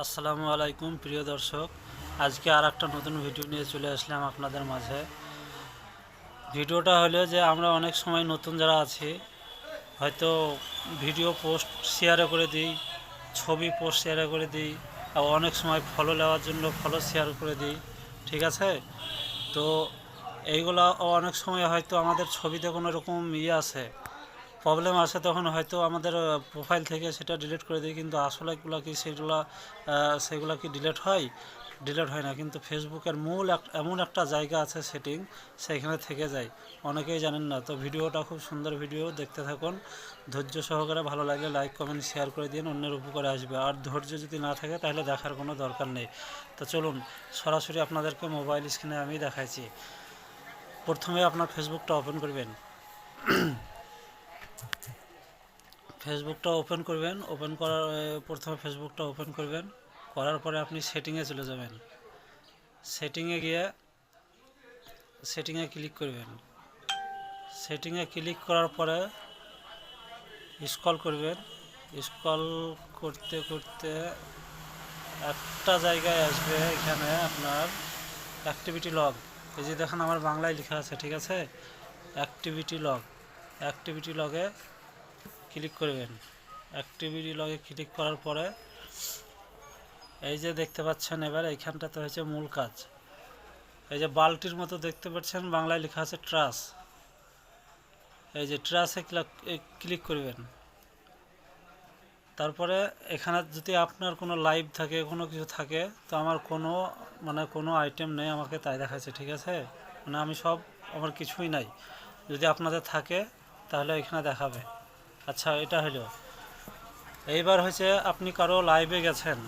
আসসালামু আলাইকুম প্রিয় দর্শক, আজকে আর একটা নতুন ভিডিও নিয়ে চলে আসলাম আপনাদের মাঝে। ভিডিওটা হলো যে আমরা অনেক সময় নতুন যারা আছি হয়তো ভিডিও পোস্ট শেয়ারে করে দিই, ছবি পোস্ট শেয়ারে করে দিই, আর অনেক সময় ফলো নেওয়ার জন্য ফলো শেয়ার করে দিই, ঠিক আছে। তো এইগুলা অনেক সময় হয়তো আমাদের ছবিতে কোনো রকম আছে, প্রবলেম আসে, তখন হয়তো আমাদের প্রোফাইল থেকে সেটা ডিলিট করে দিই, কিন্তু আসলে এগুলো কি সেগুলো কি ডিলিট হয়? ডিলিট হয় না, কিন্তু ফেসবুকের মূল এমন একটা জায়গা আছে সেটিং, সেখানে থেকে যায়, অনেকেই জানেন না। তো ভিডিওটা খুব সুন্দর ভিডিও, দেখতে থাকুন ধৈর্য সহকারে। ভালো লাগলে লাইক কমেন্ট শেয়ার করে দিন, অন্যের উপকারে আসবে। আর ধৈর্য যদি না থাকে তাহলে দেখার কোনো দরকার নেই। তো চলুন সরাসরি আপনাদেরকে মোবাইল স্ক্রিনে আমি দেখাইছি। প্রথমে আপনার ফেসবুকটা ওপেন করবেন, ফেসবুকটা ওপেন করবেন। ওপেন করার প্রথমে ফেসবুকটা ওপেন করবেন, করার পরে আপনি সেটিংয়ে চলে যাবেন। সেটিংয়ে গিয়ে সেটিংয়ে ক্লিক করবেন। সেটিংয়ে ক্লিক করার পরে স্ক্রল করবেন। স্ক্রল করতে করতে একটা জায়গায় আসবে, এখানে আপনার অ্যাক্টিভিটি লগ। এই যে দেখেন আমার বাংলায় লেখা আছে, ঠিক আছে, অ্যাক্টিভিটি লগ। অ্যাক্টিভিটি লগে ক্লিক করবেন। অ্যাক্টিভিটি লগে ক্লিক করার পরে এই যে দেখতে পাচ্ছেন, এবার এইখানটাতে হয়েছে মূল কাজ। এই যে বালতির মতো দেখতে পাচ্ছেন, বাংলায় লেখা আছে ট্রাস। এই যে ট্রাসে ক্লিক করবেন। তারপরে এখানে যদি আপনার কোনো লাইভ থাকে, কোনো কিছু থাকে, তো আমার কোনো আইটেম নেই, আমাকে তাই দেখাচ্ছে, ঠিক আছে। আমি আমার কিছুই নাই। যদি আপনাদের থাকে তাহলে এখানে দেখাবে। আচ্ছা, এটা হলো। এইবার হয়েছে আপনি কারো লাইভে গেছেন,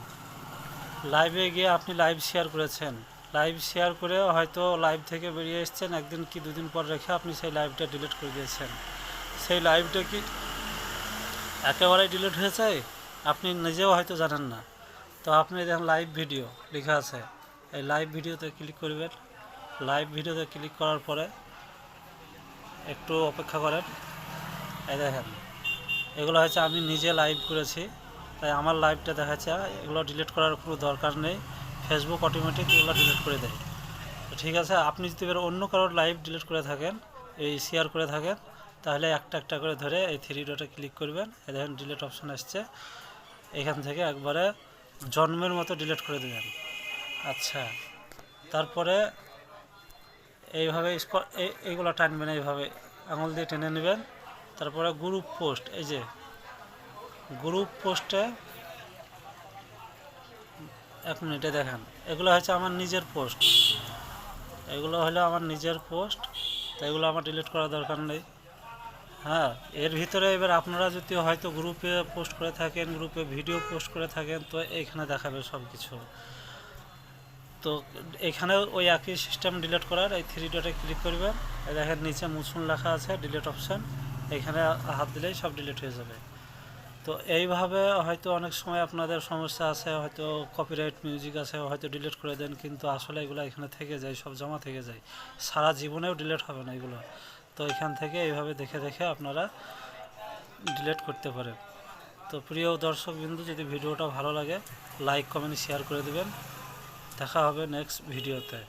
লাইভে গিয়ে আপনি লাইভ শেয়ার করেছেন। লাইভ শেয়ার করে হয়তো লাইভ থেকে বেরিয়ে এসেছেন, একদিন কি দুদিন পর রেখে আপনি সেই লাইভটা ডিলিট করে দিয়েছেন। সেই লাইভটা কি একেবারেই ডিলিট হয়েছে আপনি নিজেও হয়তো জানেন না। তো আপনি দেখেন লাইভ ভিডিও লেখা আছে, এই লাইভ ভিডিওতে ক্লিক করবেন। লাইভ ভিডিওতে ক্লিক করার পরে একটু অপেক্ষা করেন। এই দেখেন, এগুলো হচ্ছে আমি নিজে লাইভ করেছি, তাই আমার লাইভটা দেখাচ্ছে। এগুলো ডিলিট করার কোনো দরকার নেই, ফেসবুক অটোমেটিক এগুলো ডিলিট করে দেয়। তো ঠিক আছে, আপনি যদি এবার অন্য কারোর লাইভ ডিলিট করে থাকেন, এই শেয়ার করে থাকেন, তাহলে একটা একটা করে ধরে এই থ্রি ডটে ক্লিক করবেন। এই দেখেন ডিলিট অপশান আসছে, এখান থেকে একবারে জন্মের মতো ডিলিট করে দেবেন। আচ্ছা, তারপরে এইভাবে এইগুলো টানবেন, এইভাবে আঙুল দিয়ে টেনে নেবেন। তারপরে গ্রুপ পোস্ট, এই যে গ্রুপ পোস্টে, এক মিনিটে দেখেন, এগুলো হচ্ছে আমার নিজের পোস্ট, এগুলো হলো আমার নিজের পোস্ট, তো এগুলো আমার ডিলিট করার দরকার নেই। হ্যাঁ, এর ভিতরে এবার আপনারা যদি হয়তো গ্রুপে পোস্ট করে থাকেন, গ্রুপে ভিডিও পোস্ট করে থাকেন, তো এইখানে দেখাবে সব কিছু। তো এখানে ওই একই সিস্টেম ডিলিট করার, এই থ্রি ডটে ক্লিক করবেন। দেখেন নিচে মুছুন লেখা আছে, ডিলিট অপশান, এখানে হাত দিলেই সব ডিলিট হয়ে যাবে। তো এইভাবে হয়তো অনেক সময় আপনাদের সমস্যা আছে, হয়তো কপিরাইট মিউজিক আছে, হয়তো ডিলিট করে দেন, কিন্তু আসলে এগুলো এখানে থেকে যায়, সব জমা থেকে যায়, সারা জীবনেও ডিলিট হবে না এগুলো। তো এখান থেকে এইভাবে দেখে দেখে আপনারা ডিলিট করতে পারেন। তো প্রিয় দর্শকবৃন্দ, যদি ভিডিওটা ভালো লাগে লাইক কমেন্ট শেয়ার করে দেবেন। দেখা হবে নেক্সট ভিডিওতে।